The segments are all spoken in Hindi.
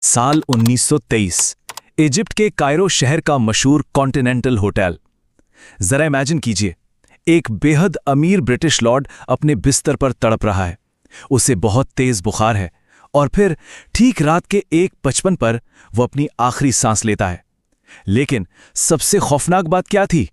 साल 1923। इजिप्ट के कायरो शहर का मशहूर कॉन्टिनेंटल होटल। जरा इमेजिन कीजिए, एक बेहद अमीर ब्रिटिश लॉर्ड अपने बिस्तर पर तड़प रहा है। उसे बहुत तेज बुखार है और फिर ठीक रात के 1:55 पर वो अपनी आखिरी सांस लेता है। लेकिन सबसे खौफनाक बात क्या थी?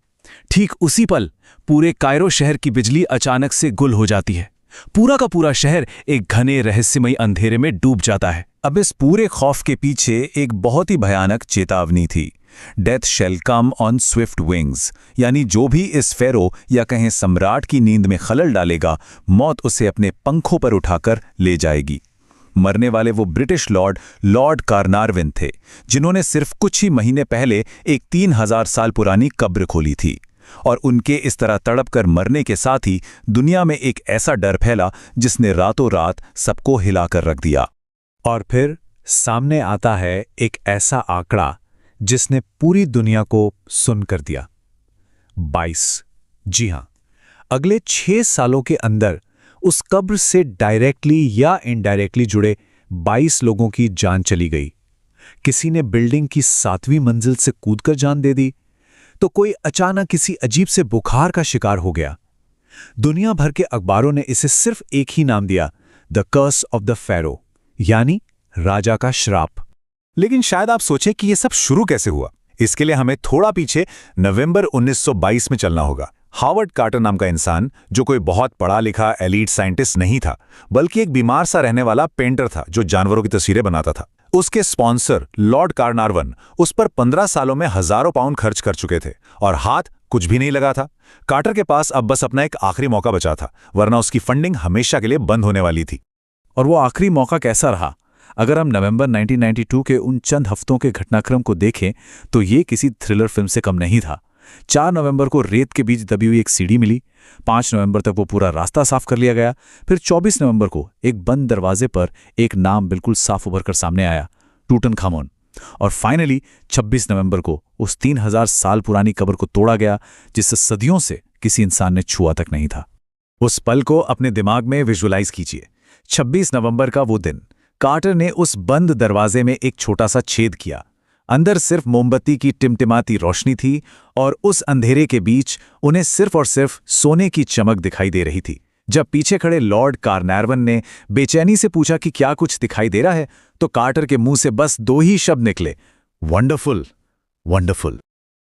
ठीक उसी पल पूरे कायरो शहर की बिजली अचानक से गुल हो जाती है। पूरा का पूरा शहर एक घने रहस्यमयी अंधेरे में डूब जाता है। अब इस पूरे खौफ के पीछे एक बहुत ही भयानक चेतावनी थी। Death shall come on Swift wings, यानी जो भी इस फेरो या कहें सम्राट की नींद में खलल डालेगा, मौत उसे अपने पंखों पर उठाकर ले जाएगी। मरने वाले वो ब्रिटिश लॉर्ड कार्नारविन थे, जिन्होंने सिर्फ कुछ ही महीने पहले एक 3000 साल पुरानी कब्र खोली थी। और उनके इस तरह तड़पकर मरने के साथ ही दुनिया में एक ऐसा डर फैला जिसने रातों रात सबको हिलाकर रख दिया। और फिर सामने आता है एक ऐसा आंकड़ा जिसने पूरी दुनिया को सुन कर दिया। 22। जी हां, अगले 6 सालों के अंदर उस कब्र से डायरेक्टली या इनडायरेक्टली जुड़े 22 लोगों की जान चली गई। किसी ने बिल्डिंग की 7वीं मंजिल से कूदकर जान दे दी, तो कोई अचानक किसी अजीब से बुखार का शिकार हो गया। दुनिया भर के अखबारों ने इसे सिर्फ एक ही नाम दिया, द कर्स ऑफ द फेरो, यानी राजा का श्राप। लेकिन शायद आप सोचें कि यह सब शुरू कैसे हुआ। इसके लिए हमें थोड़ा पीछे नवंबर 1922 में चलना होगा। हावर्ड कार्टर नाम का इंसान, जो कोई बहुत पढ़ा लिखा एलीट साइंटिस्ट नहीं था, बल्कि एक बीमार सा रहने वाला पेंटर था जो जानवरों की तस्वीरें बनाता था। उसके स्पॉन्सर लॉर्ड कार्नारवन उस पर 15 सालों में हजारों पाउंड खर्च कर चुके थे और हाथ कुछ भी नहीं लगा था। कार्टर के पास अब बस अपना एक आखिरी मौका बचा था, वरना उसकी फंडिंग हमेशा के लिए बंद होने वाली थी। और वो आखिरी मौका कैसा रहा? अगर हम नवंबर 1992 के उन चंद हफ्तों के घटनाक्रम को देखें तो ये किसी थ्रिलर फिल्म से कम नहीं था। 4 नवंबर को रेत के बीच दबी हुई एक सीढ़ी मिली। 5 नवंबर तक वो पूरा रास्ता साफ कर लिया गया। फिर 24 नवंबर को एक बंद दरवाजे पर एक नाम बिल्कुल साफ उभर कर सामने आया, टूटनखामोन। और फाइनली 26 नवंबर को उस 3000 साल पुरानी कब्र को तोड़ा गया, जिसे सदियों से किसी इंसान ने छुआ तक नहीं था। उस पल को अपने दिमाग में विजुअलाइज कीजिए। 26 नवंबर का वो दिन, कार्टर ने उस बंद दरवाजे में एक छोटा सा छेद किया। अंदर सिर्फ मोमबत्ती की टिमटिमाती रोशनी थी और उस अंधेरे के बीच उन्हें सिर्फ और सिर्फ सोने की चमक दिखाई दे रही थी। जब पीछे खड़े लॉर्ड कार्नारवन ने बेचैनी से पूछा कि क्या कुछ दिखाई दे रहा है, तो कार्टर के मुंह से बस 2 ही शब्द निकले, वंडरफुल, वंडरफुल।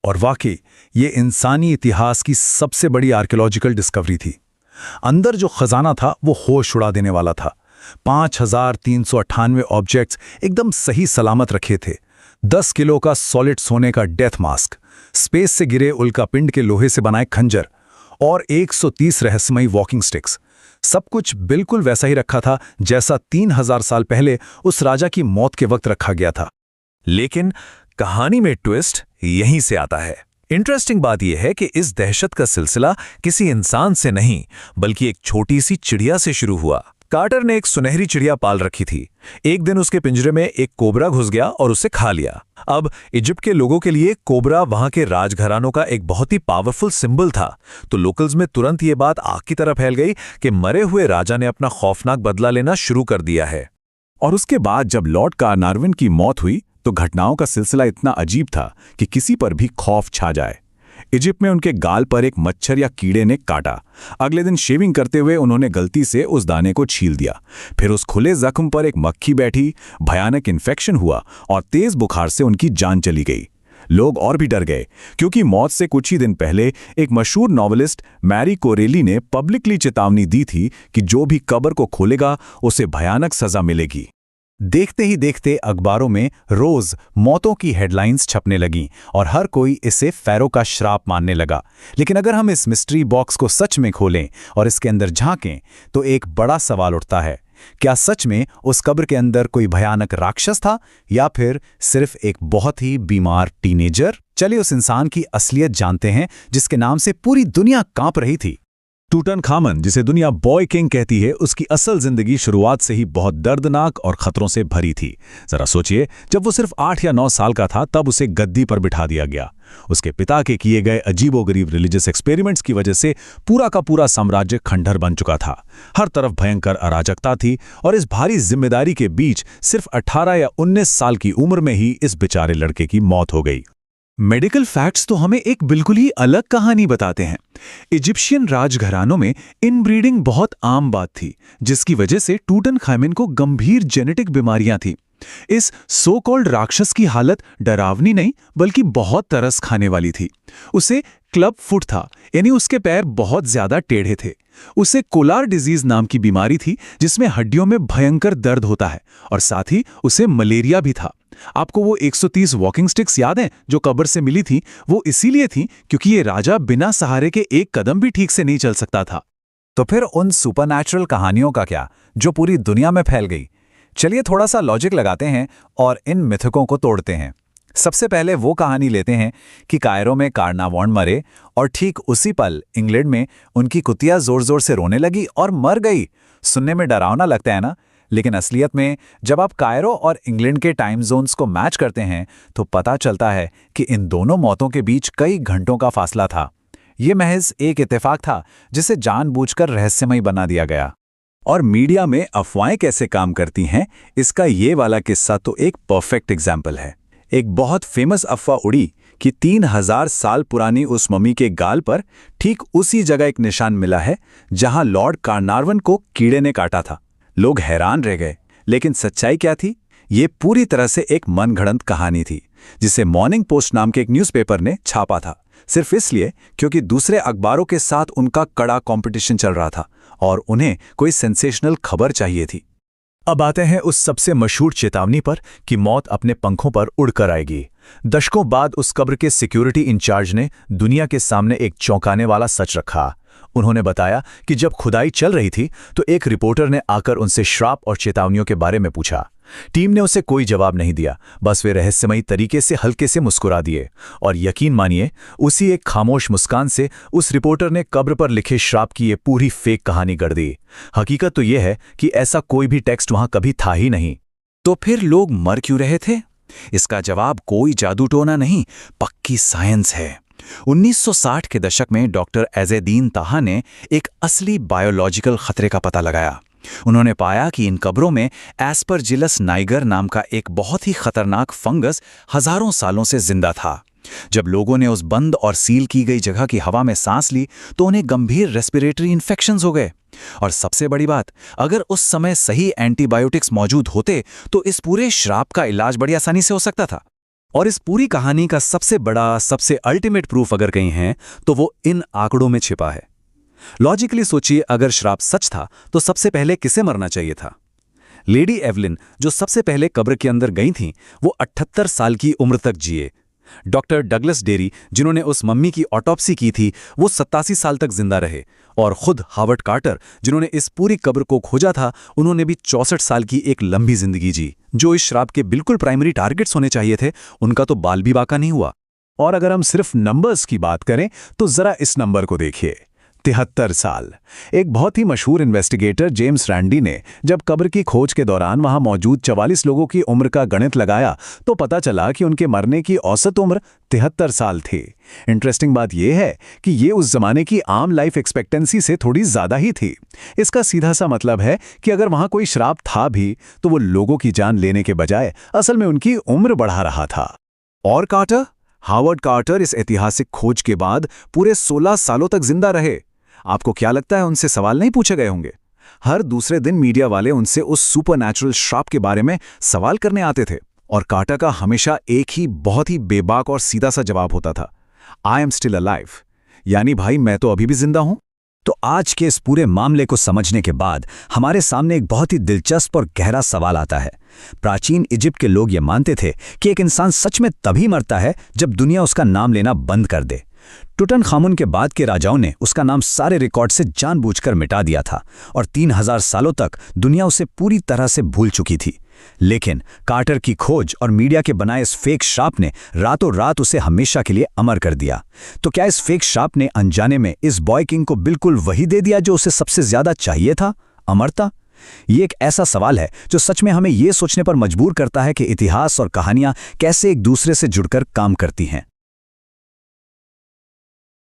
और वाकई ये इंसानी इतिहास की सबसे बड़ी आर्कियोलॉजिकल डिस्कवरी थी। अंदर जो खजाना था वो होश उड़ा देने वाला था। 5398 ऑब्जेक्ट्स एकदम सही सलामत रखे थे। 10 किलो का सॉलिड सोने का डेथ मास्क, स्पेस से गिरे उल्कापिंड के लोहे से बनाए खंजर और 130 रहस्यमयी वॉकिंग स्टिक्स। सब कुछ बिल्कुल वैसा ही रखा था जैसा 3000 साल पहले उस राजा की मौत के वक्त रखा गया था। लेकिन कहानी में ट्विस्ट यहीं से आता है। इंटरेस्टिंग बात यह है कि इस दहशत का सिलसिला किसी इंसान से नहीं, बल्कि एक छोटी सी चिड़िया से शुरू हुआ। कार्टर ने एक सुनहरी चिड़िया पाल रखी थी। एक दिन उसके पिंजरे में एक कोबरा घुस गया और उसे खा लिया। अब इजिप्ट के लोगों के लिए कोबरा वहां के राजघरानों का एक बहुत ही पावरफुल सिंबल था, तो लोकल्स में तुरंत ये बात आग की तरह फैल गई कि मरे हुए राजा ने अपना खौफनाक बदला लेना शुरू कर दिया है। और उसके बाद जब लॉर्ड कार्नारविन की मौत हुई तो घटनाओं का सिलसिला इतना अजीब था कि किसी पर भी खौफ छा जाए। इजिप्ट में उनके गाल पर एक मच्छर या कीड़े ने काटा। अगले दिन शेविंग करते हुए उन्होंने गलती से उस दाने को छील दिया। फिर उस खुले जख्म पर एक मक्खी बैठी, भयानक इन्फेक्शन हुआ और तेज बुखार से उनकी जान चली गई। लोग और भी डर गए, क्योंकि मौत से कुछ ही दिन पहले एक मशहूर नॉवेलिस्ट मैरी कोरेली ने पब्लिकली चेतावनी दी थी कि जो भी कब्र को खोलेगा उसे भयानक सजा मिलेगी। देखते ही देखते अखबारों में रोज मौतों की हेडलाइंस छपने लगीं और हर कोई इसे फेरो का श्राप मानने लगा। लेकिन अगर हम इस मिस्ट्री बॉक्स को सच में खोलें और इसके अंदर झांकें तो एक बड़ा सवाल उठता है, क्या सच में उस कब्र के अंदर कोई भयानक राक्षस था या फिर सिर्फ एक बहुत ही बीमार टीनेजर? चलिए उस इंसान की असलियत जानते हैं जिसके नाम से पूरी दुनिया कांप रही थी। टूटनखामन, जिसे दुनिया बॉय किंग कहती है, उसकी असल जिंदगी शुरुआत से ही बहुत दर्दनाक और खतरों से भरी थी। जरा सोचिए, जब वो सिर्फ 8 या 9 साल का था तब उसे गद्दी पर बिठा दिया गया। उसके पिता के किए गए अजीबोगरीब रिलीजियस एक्सपेरिमेंट्स की वजह से पूरा का पूरा साम्राज्य खंडहर बन चुका था। हर तरफ भयंकर अराजकता थी और इस भारी जिम्मेदारी के बीच सिर्फ 18 या 19 साल की उम्र में ही इस बेचारे लड़के की मौत हो गई। मेडिकल फैक्ट्स तो हमें एक बिल्कुल ही अलग कहानी बताते हैं। इजिप्शियन राजघरानों में इनब्रीडिंग बहुत आम बात थी, जिसकी वजह से टूटनखामन को गंभीर जेनेटिक बीमारियां थीं। इस सो कॉल्ड राक्षस की हालत डरावनी नहीं बल्कि बहुत तरस खाने वाली थी। उसे क्लब फुट था, यानी उसके पैर बहुत ज्यादा टेढ़े थे। उसे कोलार डिजीज नाम की बीमारी थी, जिसमें हड्डियों में भयंकर दर्द होता है, और साथ ही उसे मलेरिया भी था। आपको वो 130 वॉकिंग स्टिक्स याद हैं जो कब्र से मिली थी? वो इसीलिए थी क्योंकि ये राजा बिना सहारे के एक कदम भी ठीक से नहीं चल सकता था। तो फिर उन सुपरनैचुरल कहानियों का क्या, जो पूरी दुनिया में फैल गई? चलिए थोड़ा सा लॉजिक लगाते हैं और इन मिथकों को तोड़ते हैं। सबसे पहले वो कहानी लेते हैं कि कायरो में कार्नावॉन मरे और ठीक उसी पल इंग्लैंड में उनकी कुतिया जोर जोर से रोने लगी और मर गई। सुनने में डरावना लगता है ना, लेकिन असलियत में जब आप कायरो और इंग्लैंड के टाइम जोन्स को मैच करते हैं तो पता चलता है कि इन दोनों मौतों के बीच कई घंटों का फासला था। ये महज एक इत्तेफाक था जिसे जानबूझकर रहस्यमय बना दिया गया। और मीडिया में अफवाहें कैसे काम करती हैं, इसका ये वाला किस्सा तो एक परफेक्ट एग्जाम्पल है। एक बहुत फेमस अफवाह उड़ी कि 3000 साल पुरानी उस मम्मी के गाल पर ठीक उसी जगह एक निशान मिला है जहां लॉर्ड कार्नारवन को कीड़े ने काटा था। लोग हैरान रह गए, लेकिन सच्चाई क्या थी? ये पूरी तरह से एक मनगढ़ंत कहानी थी जिसे मॉर्निंग पोस्ट नाम के एक न्यूज़पेपर ने छापा था, सिर्फ इसलिए क्योंकि दूसरे अखबारों के साथ उनका कड़ा कंपटीशन चल रहा था और उन्हें कोई सेंसेशनल खबर चाहिए थी। अब आते हैं उस सबसे मशहूर चेतावनी पर कि मौत अपने पंखों पर उड़कर आएगी। दशकों बाद उस कब्र के सिक्योरिटी इंचार्ज ने दुनिया के सामने एक चौंकाने वाला सच रखा। उन्होंने बताया कि जब खुदाई चल रही थी तो एक रिपोर्टर ने आकर उनसे श्राप और चेतावनियों के बारे में पूछा। टीम ने उसे कोई जवाब नहीं दिया, बस वे रहस्यमयी तरीके से हल्के से मुस्कुरा दिए। और यकीन मानिए, उसी एक खामोश मुस्कान से उस रिपोर्टर ने कब्र पर लिखे श्राप की ये पूरी फेक कहानी गढ़ दी। हकीकत तो यह है कि ऐसा कोई भी टेक्स्ट वहां कभी था ही नहीं। तो फिर लोग मर क्यों रहे थे? इसका जवाब कोई जादू टोना नहीं, पक्की साइंस है। 1960 के दशक में डॉक्टर एज़ेदीन ताहा ने एक असली बायोलॉजिकल खतरे का पता लगाया। उन्होंने पाया कि इन कब्रों में एस्परजिलस नाइगर नाम का एक बहुत ही खतरनाक फंगस हजारों सालों से जिंदा था। जब लोगों ने उस बंद और सील की गई जगह की हवा में सांस ली तो उन्हें गंभीर रेस्पिरेटरी इन्फेक्शंस हो गए। और सबसे बड़ी बात, अगर उस समय सही एंटीबायोटिक्स मौजूद होते तो इस पूरे श्राप का इलाज बड़ी आसानी से हो सकता था। और इस पूरी कहानी का सबसे बड़ा, सबसे अल्टीमेट प्रूफ अगर कहीं है तो वो इन आंकड़ों में छिपा है। लॉजिकली सोचिए, अगर श्राप सच था तो सबसे पहले किसे मरना चाहिए था? लेडी एवलिन, जो सबसे पहले कब्र के अंदर गई थीं, वो 78 साल की उम्र तक जिए। डॉक्टर डगलस डेरी, जिन्होंने उस मम्मी की ऑटोप्सी की थी, वो 87 साल तक जिंदा रहे। और खुद हावर्ड कार्टर, जिन्होंने इस पूरी कब्र को खोजा था, उन्होंने भी 64 साल की एक लंबी जिंदगी जी। जो इस श्राप के बिल्कुल प्राइमरी टारगेट्स होने चाहिए थे, उनका तो बाल भी बाका नहीं हुआ। और अगर हम सिर्फ नंबर्स की बात करें तो जरा इस नंबर को देखिए, 73 साल। एक बहुत ही मशहूर इन्वेस्टिगेटर जेम्स रैंडी ने जब कब्र की खोज के दौरान वहां मौजूद 44 लोगों की उम्र का गणित लगाया तो पता चला कि उनके मरने की औसत उम्र 73 साल थी। इंटरेस्टिंग बात यह है कि ये उस जमाने की आम लाइफ एक्सपेक्टेंसी से थोड़ी ज्यादा ही थी। इसका सीधा सा मतलब है कि अगर वहां कोई श्राप था भी तो वो लोगों की जान लेने के बजाय असल में उनकी उम्र बढ़ा रहा था। और कार्टर, हावर्ड कार्टर इस ऐतिहासिक खोज के बाद पूरे 16 सालों तक जिंदा रहे। आपको क्या लगता है उनसे सवाल नहीं पूछे गए होंगे? हर दूसरे दिन मीडिया वाले उनसे उस सुपरनैचुरल श्राप के बारे में सवाल करने आते थे और कार्टर का हमेशा एक ही बहुत ही बेबाक और सीधा सा जवाब होता था, आई एम स्टिल अलाइव, यानी भाई मैं तो अभी भी जिंदा हूं। तो आज के इस पूरे मामले को समझने के बाद हमारे सामने एक बहुत ही दिलचस्प और गहरा सवाल आता है। प्राचीन इजिप्ट के लोग ये मानते थे कि एक इंसान सच में तभी मरता है जब दुनिया उसका नाम लेना बंद कर दे। टूटनखामुन के बाद के राजाओं ने उसका नाम सारे रिकॉर्ड से जानबूझकर मिटा दिया था और 3000 सालों तक दुनिया उसे पूरी तरह से भूल चुकी थी। लेकिन कार्टर की खोज और मीडिया के बनाए इस फेक श्राप ने रातों रात उसे हमेशा के लिए अमर कर दिया। तो क्या इस फेक श्राप ने अनजाने में इस बॉय किंग को बिल्कुल वही दे दिया जो उसे सबसे ज्यादा चाहिए था, अमरता? ये एक ऐसा सवाल है जो सच में हमें ये सोचने पर मजबूर करता है कि इतिहास और कहानियां कैसे एक दूसरे से जुड़कर काम करती हैं।